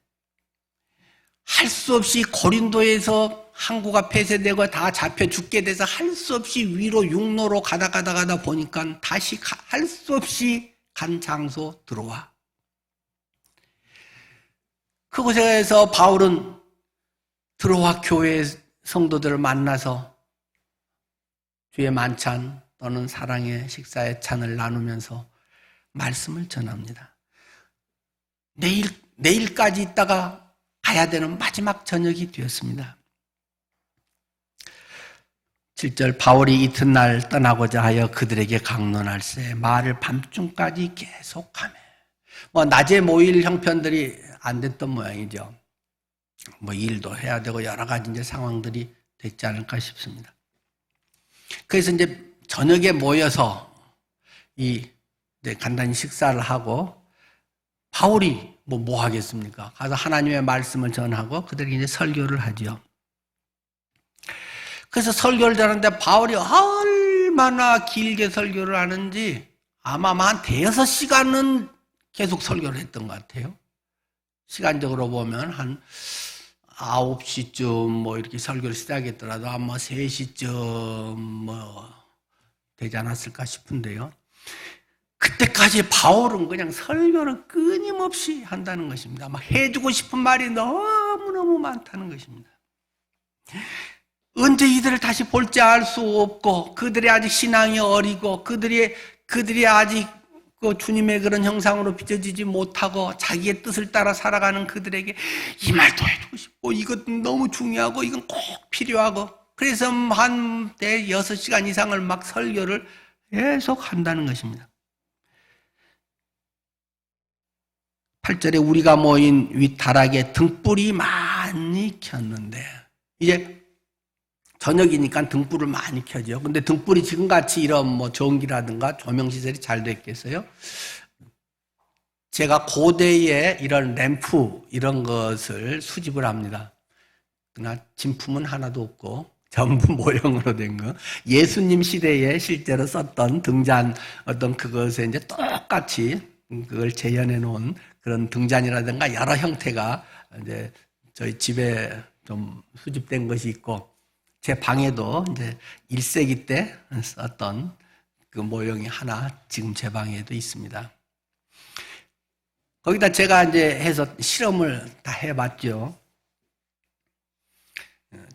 할 수 없이 고린도에서 항구가 폐쇄되고 다 잡혀 죽게 돼서 할 수 없이 위로 육로로 가다 보니까 다시 할 수 없이 간 장소 드로아. 그곳에서 바울은 드로아 교회 성도들을 만나서 주의 만찬 또는 사랑의 식사의 찬을 나누면서 말씀을 전합니다. 내일까지 있다가 가야 되는 마지막 저녁이 되었습니다. 7절 바울이 이튿날 떠나고자 하여 그들에게 강론할세 말을 밤중까지 계속하며 낮에 모일 형편들이 안 됐던 모양이죠. 일도 해야 되고 여러 가지 이제 상황들이 됐지 않을까 싶습니다. 그래서 이제 저녁에 모여서 이제 간단히 식사를 하고 바울이 뭐 하겠습니까? 가서 하나님의 말씀을 전하고 그들에게 이제 설교를 하죠. 그래서 설교를 하는데 바울이 얼마나 길게 설교를 하는지 아마 한 대여섯 시간은 계속 설교를 했던 것 같아요. 시간적으로 보면 한 9시쯤 이렇게 설교를 시작했더라도 아마 3시쯤 되지 않았을까 싶은데요. 그때까지 바울은 그냥 설교를 끊임없이 한다는 것입니다. 막 해주고 싶은 말이 너무너무 많다는 것입니다. 언제 이들을 다시 볼지 알 수 없고 그들이 아직 신앙이 어리고 그들이 아직 그 주님의 그런 형상으로 빚어지지 못하고 자기의 뜻을 따라 살아가는 그들에게 이 말도 해주고 싶고 이것도 너무 중요하고 이건 꼭 필요하고 그래서 한 6시간 이상을 막 설교를 계속 한다는 것입니다. 8절에 우리가 모인 윗다락에 등불이 많이 켰는데 이제 저녁이니까 등불을 많이 켜죠. 근데 등불이 지금같이 이런 전기라든가 조명시설이 잘 됐겠어요? 제가 고대에 이런 램프 이런 것을 수집을 합니다. 그러나 진품은 하나도 없고 전부 모형으로 된 거. 예수님 시대에 실제로 썼던 등잔 어떤 그것에 이제 똑같이 그걸 재현해 놓은 그런 등잔이라든가 여러 형태가 이제 저희 집에 좀 수집된 것이 있고 제 방에도 이제 1세기 때 썼던 그 모형이 하나 지금 제 방에도 있습니다. 거기다 제가 이제 해서 실험을 다 해봤죠.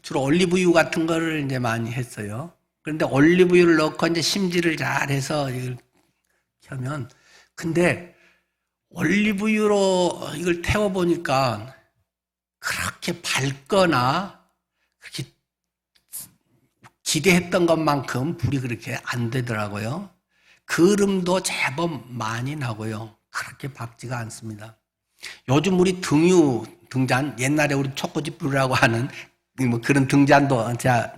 주로 올리브유 같은 거를 이제 많이 했어요. 그런데 올리브유를 넣고 이제 심지를 잘 해서 이걸 켜면 근데 올리브유로 이걸 태워보니까 그렇게 밝거나 그렇게 기대했던 것만큼 불이 그렇게 안 되더라고요. 그름도 제법 많이 나고요. 그렇게 밝지가 않습니다. 요즘 우리 등잔, 옛날에 우리 초코집불이라고 하는 뭐 그런 등잔도 제가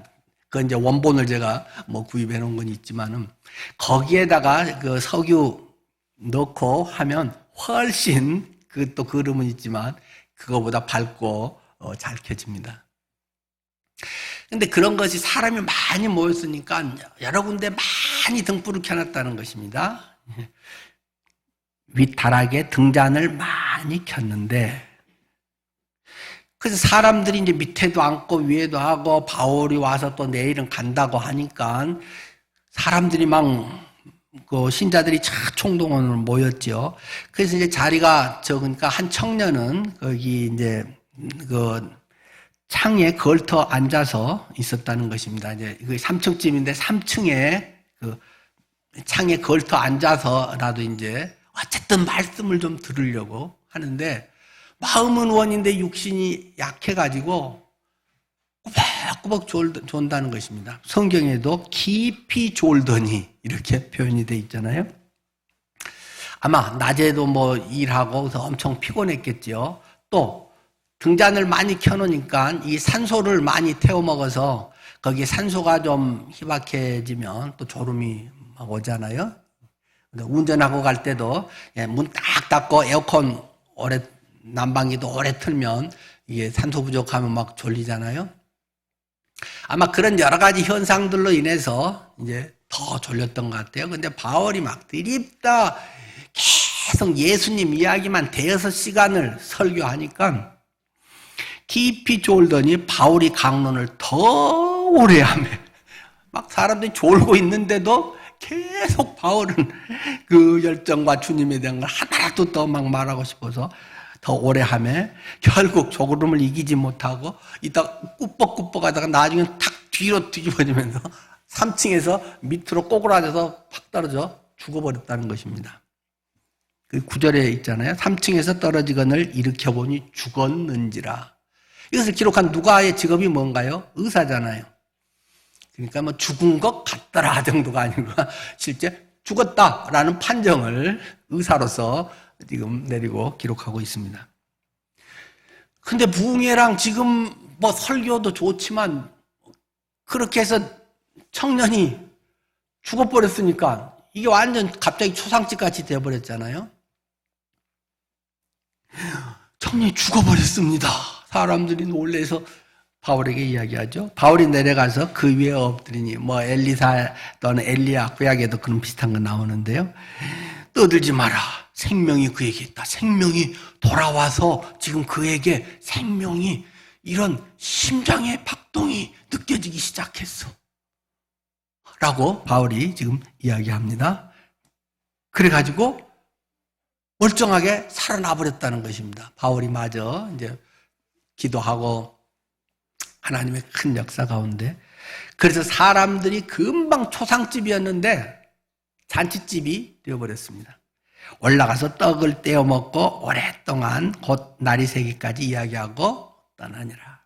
그 이제 원본을 제가 뭐 구입해 놓은 건 있지만은 거기에다가 그 석유 넣고 하면 훨씬 그 또 그름은 있지만 그거보다 밝고 잘 켜집니다. 근데 그런 것이 사람이 많이 모였으니까 여러 군데 많이 등불을 켜놨다는 것입니다. 윗다락에 등잔을 많이 켰는데, 그래서 사람들이 이제 밑에도 앉고 위에도 하고 바울이 와서 또 내일은 간다고 하니까 사람들이 막 그 신자들이 총동원으로 모였죠. 그래서 이제 자리가 적으니까 한 청년은 거기 이제 그 창에 걸터 앉아서 있었다는 것입니다. 이제 그 3층쯤인데 3층에 그 창에 걸터 앉아서라도 이제 어쨌든 말씀을 좀 들으려고 하는데 마음은 원인데 육신이 약해가지고 꾸벅꾸벅 존다는 것입니다. 성경에도 깊이 졸더니 이렇게 표현이 돼 있잖아요. 아마 낮에도 뭐 일하고 엄청 피곤했겠죠. 또 등잔을 많이 켜놓으니까 이 산소를 많이 태워 먹어서 거기에 산소가 좀 희박해지면 또 졸음이 막 오잖아요. 운전하고 갈 때도 문 딱 닫고 에어컨 오래 난방기도 오래 틀면 이게 산소 부족하면 막 졸리잖아요. 아마 그런 여러 가지 현상들로 인해서 이제 더 졸렸던 것 같아요. 근데 바울이 막 드립다 계속 예수님 이야기만 대여섯 시간을 설교하니까 깊이 졸더니 바울이 강론을 더 오래 하며 막 사람들이 졸고 있는데도 계속 바울은 그 열정과 주님에 대한 걸 하나라도 더 막 말하고 싶어서 더 오래 하며 결국 졸음을 이기지 못하고 이따 꾸벅꾸벅 하다가 나중에 탁 뒤로 뒤집어지면서 3층에서 밑으로 꼬꾸라져서 팍 떨어져 죽어버렸다는 것입니다. 그 9절에 있잖아요. 3층에서 떨어지거늘 일으켜보니 죽었는지라. 이것을 기록한 누가의 직업이 뭔가요? 의사잖아요. 그러니까 뭐 죽은 것 같더라 정도가 아니고 실제 죽었다라는 판정을 의사로서 지금 내리고 기록하고 있습니다. 근데 부흥회랑 지금 뭐 설교도 좋지만 그렇게 해서 청년이 죽어버렸으니까 이게 완전 갑자기 초상집 같이 되어버렸잖아요. 청년이 죽어버렸습니다. 사람들이 놀래서 바울에게 이야기하죠. 바울이 내려가서 그 위에 엎드리니 뭐 엘리사 또는 엘리야 구약에도 그런 비슷한 거 나오는데요. 떠들지 마라. 생명이 그에게 있다. 생명이 돌아와서 지금 그에게 생명이 이런 심장의 박동이 느껴지기 시작했어. 라고 바울이 지금 이야기합니다. 그래가지고 멀쩡하게 살아나 버렸다는 것입니다. 바울이 마저 이제 기도하고 하나님의 큰 역사 가운데. 그래서 사람들이 금방 초상집이었는데 잔치집이 되어버렸습니다. 올라가서 떡을 떼어 먹고 오랫동안 곧 날이 새기까지 이야기하고 떠나니라.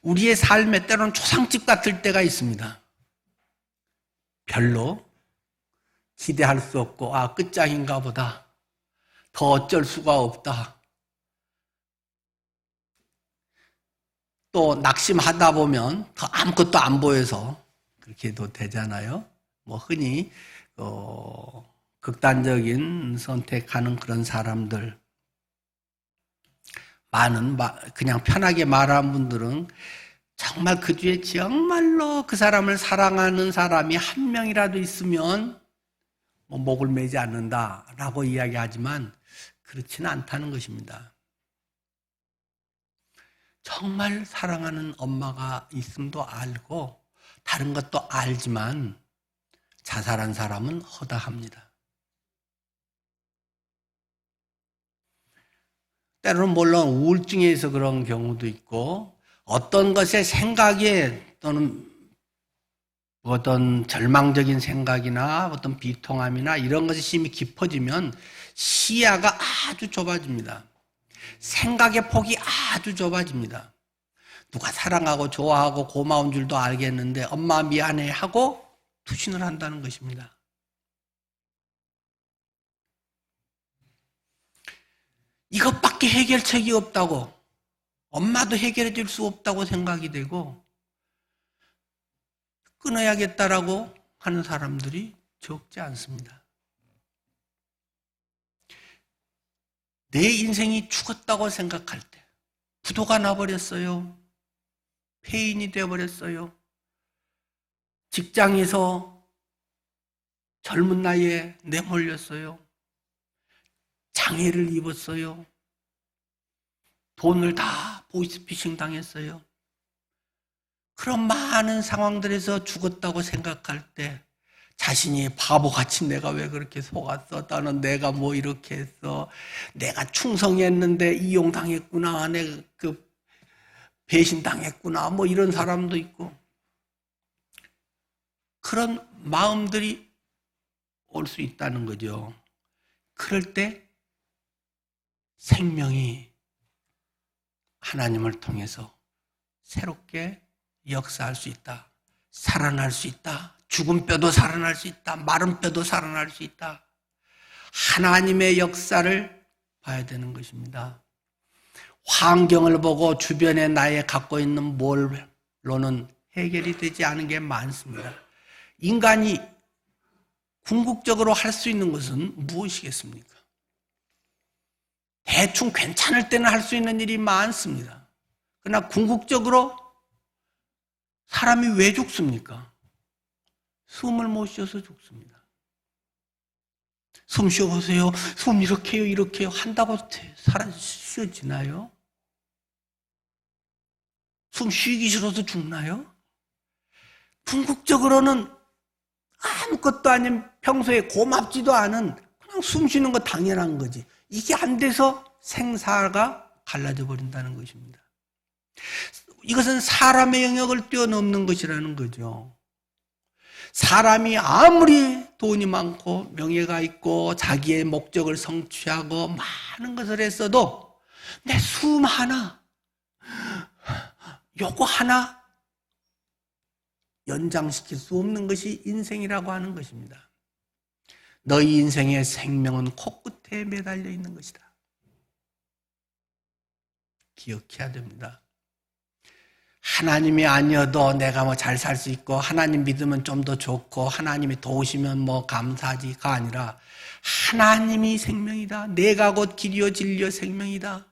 우리의 삶에 때로는 초상집 같을 때가 있습니다. 별로 기대할 수 없고 끝장인가 보다. 더 어쩔 수가 없다. 또 낙심하다 보면 더 아무것도 안 보여서 그렇게도 되잖아요. 뭐 흔히 극단적인 선택하는 그런 사람들, 많은 그냥 편하게 말하는 분들은 정말 그 뒤에 정말로 그 사람을 사랑하는 사람이 한 명이라도 있으면 뭐 목을 매지 않는다라고 이야기하지만 그렇지는 않다는 것입니다. 정말 사랑하는 엄마가 있음도 알고 다른 것도 알지만 자살한 사람은 허다합니다. 때로는 물론 우울증에 의해서 그런 경우도 있고 어떤 것에 생각에 또는 어떤 절망적인 생각이나 어떤 비통함이나 이런 것이 심히 깊어지면 시야가 아주 좁아집니다. 생각의 폭이 아주 좁아집니다. 누가 사랑하고 좋아하고 고마운 줄도 알겠는데 엄마 미안해 하고 투신을 한다는 것입니다. 이것밖에 해결책이 없다고, 엄마도 해결해 줄 수 없다고 생각이 되고 끊어야겠다라고 하는 사람들이 적지 않습니다. 내 인생이 죽었다고 생각할 때, 부도가 나버렸어요. 폐인이 되어버렸어요. 직장에서 젊은 나이에 내몰렸어요. 장애를 입었어요. 돈을 다 보이스피싱 당했어요. 그런 많은 상황들에서 죽었다고 생각할 때 자신이 바보같이 내가 왜 그렇게 속았어? 나는 내가 뭐 이렇게 했어? 내가 충성했는데 이용당했구나. 내가 배신당했구나. 뭐 이런 사람도 있고. 그런 마음들이 올 수 있다는 거죠. 그럴 때 생명이 하나님을 통해서 새롭게 역사할 수 있다. 살아날 수 있다. 죽은 뼈도 살아날 수 있다. 마른 뼈도 살아날 수 있다. 하나님의 역사를 봐야 되는 것입니다. 환경을 보고 주변에 나의 갖고 있는 뭘로는 해결이 되지 않은 게 많습니다. 인간이 궁극적으로 할 수 있는 것은 무엇이겠습니까? 대충 괜찮을 때는 할 수 있는 일이 많습니다. 그러나 궁극적으로 사람이 왜 죽습니까? 숨을 못 쉬어서 죽습니다. 숨 쉬어보세요. 숨 이렇게 해요, 이렇게 해요. 한다고 쉬어지나요? 숨 쉬기 싫어서 죽나요? 궁극적으로는 아무것도 아닌 평소에 고맙지도 않은 그냥 숨 쉬는 거 당연한 거지. 이게 안 돼서 생사가 갈라져 버린다는 것입니다. 이것은 사람의 영역을 뛰어넘는 것이라는 거죠. 사람이 아무리 돈이 많고 명예가 있고 자기의 목적을 성취하고 많은 것을 했어도 내 숨 하나, 요거 하나 연장시킬 수 없는 것이 인생이라고 하는 것입니다. 너희 인생의 생명은 코끝에 매달려 있는 것이다. 기억해야 됩니다. 하나님이 아니어도 내가 뭐 잘 살 수 있고 하나님 믿으면 좀 더 좋고 하나님이 도우시면 뭐 감사하지가 아니라 하나님이 생명이다. 내가 곧 길이요 진리요 생명이다.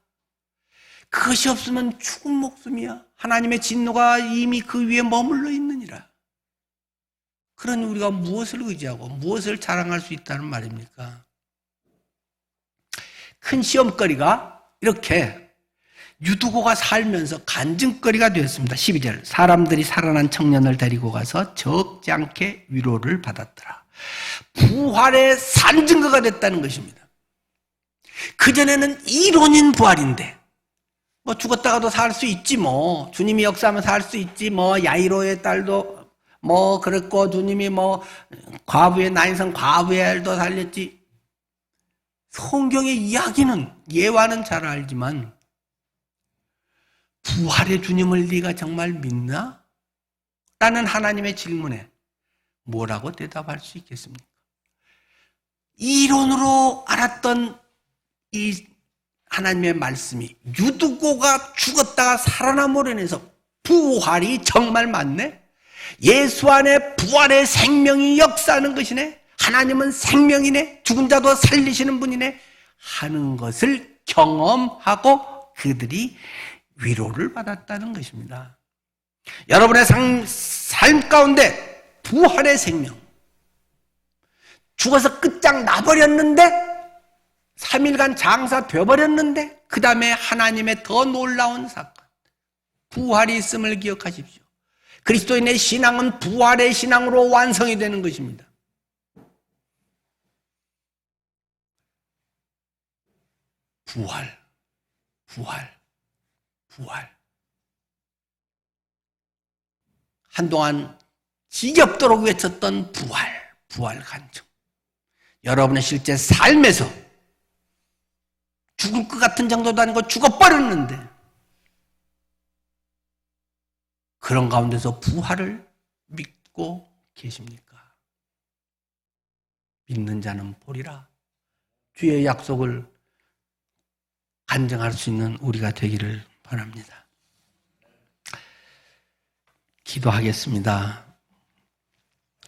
그것이 없으면 죽은 목숨이야. 하나님의 진노가 이미 그 위에 머물러 있느니라. 그러니 우리가 무엇을 의지하고 무엇을 자랑할 수 있다는 말입니까? 큰 시험거리가 이렇게 유두고가 살면서 간증거리가 되었습니다. 12절 사람들이 살아난 청년을 데리고 가서 적지 않게 위로를 받았더라. 부활의 산증거가 됐다는 것입니다. 그전에는 이론인 부활인데 뭐 죽었다가도 살 수 있지 뭐 주님이 역사하면 살 수 있지 뭐 야이로의 딸도 뭐 그랬고 주님이 뭐 과부의 나인성 과부의 아들도 살렸지. 성경의 이야기는 예화는 잘 알지만 부활의 주님을 네가 정말 믿나? 라는 하나님의 질문에 뭐라고 대답할 수 있겠습니까? 이론으로 알았던 이 하나님의 말씀이 유두고가 죽었다가 살아남으로 인해서 부활이 정말 맞네? 예수 안에 부활의 생명이 역사하는 것이네? 하나님은 생명이네? 죽은 자도 살리시는 분이네? 하는 것을 경험하고 그들이 위로를 받았다는 것입니다. 여러분의 삶 가운데 부활의 생명, 죽어서 끝장 나버렸는데 3일간 장사 되어버렸는데 그 다음에 하나님의 더 놀라운 사건, 부활이 있음을 기억하십시오. 그리스도인의 신앙은 부활의 신앙으로 완성이 되는 것입니다. 부활. 한동안 지겹도록 외쳤던 부활 간증. 여러분의 실제 삶에서 죽을 것 같은 정도도 아니고 죽어버렸는데 그런 가운데서 부활을 믿고 계십니까? 믿는 자는 보리라. 주의 약속을 간증할 수 있는 우리가 되기를 바랍니다. 기도하겠습니다.